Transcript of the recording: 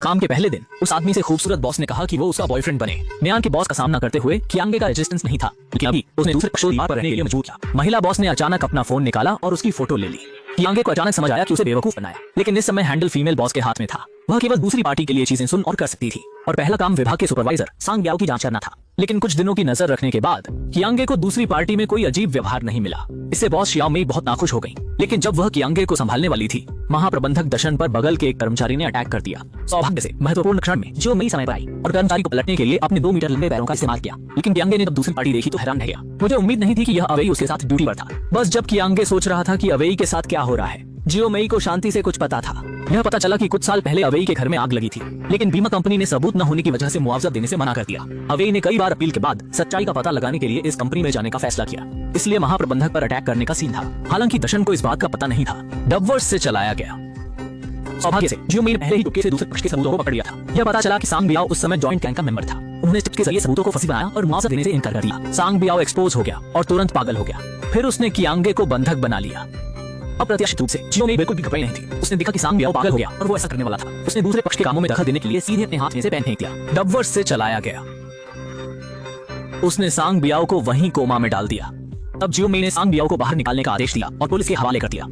काम के पहले दिन उस आदमी से खूबसूरत बॉस ने कहा कि वो उसका बॉयफ्रेंड बने। मियां के बॉस का सामना करते हुए कियांगे का रेजिस्टेंस नहीं था, लेकिन अभी उसने दूसरे पक्ष को दीवार पर रहने के लिए मजबूर किया। महिला बॉस ने अचानक अपना फोन निकाला और उसकी फोटो ले ली। कियांगे को अचानक समझ आया कि उसे बेवकूफ बनाया, लेकिन इस समय हैंडल फीमेल बॉस के हाथ में था। वह केवल दूसरी पार्टी के लिए चीजें सुन और कर सकती थी और पहला काम विभाग के सुपरवाइजर सांग ब्याओ की जांच करना था। लेकिन कुछ दिनों की नजर रखने के बाद कियांगे को दूसरी पार्टी में कोई अजीब व्यवहार नहीं मिला। इससे बॉस शियाओ मेई बहुत नाखुश हो गई। लेकिन जब वह कियांगे को संभालने वाली थी, महाप्रबंधक दशन पर बगल के एक कर्मचारी ने अटैक कर दिया। सौभाग्य से महत्वपूर्ण क्षण में जो मई समय पर आई और कर्मचारी को पलटने के लिए अपने 2 मीटर लंबे पैरों का इस्तेमाल किया। लेकिन कियांगे ने जब दूसरी पार्टी देखी तो हैरान रह गया। मुझे उम्मीद नहीं थी कि यह अवेई उसके साथ ड्यूटी पर था। बस जब कियांगे सोच रहा था कि अवेई के साथ क्या हो रहा है, जियो मई को शांति से कुछ पता था। यह पता चला कि कुछ साल पहले अवेई के घर में आग लगी थी, लेकिन बीमा कंपनी ने सबूत न होने की वजह से मुआवजा देने से मना कर दिया। अवेई ने कई बार अपील के बाद सच्चाई का पता लगाने के लिए इस कंपनी में जाने का फैसला किया। इसलिए महाप्रबंधक पर अटैक करने का सीन था। हालांकि दशन को इस बात का पता नहीं था। डबवर्स से चलाया गया। सौभाग्य से जियो मई ने पहले ही टुक्के से दूसरे पक्ष के सबूतों को पकड़ लिया था। यह पता चला कि सांग बियाओ उस समय जॉइंट गैंग का मेंबर था। उन्होंने टिप्स के जरिए सबूतों को फंसी बनाया और मुआवजा देने से इनकार कर दिया। सांग बियाओ एक्सपोज हो गया और तुरंत पागल हो गया। फिर उसने कियांगे को बंधक बना लिया। अप्रत्याशित रूप से जियो मई बिल्कुल भी घबराई नहीं थी। उसने देखा कि सांग बियाओ पागल हो गया और वो ऐसा करने वाला था। उसने दूसरे पक्ष के कामों में दखल देने के लिए सीधे अपने हाथ में से पेन फेंक दिया। डबवर्स से चलाया गया। उसने सांग बियाओ को वहीं कोमा में डाल दिया। तब जियो मई ने सांग बियाओ को बाहर निकालने का आदेश दिया और पुलिस के हवाले कर दिया।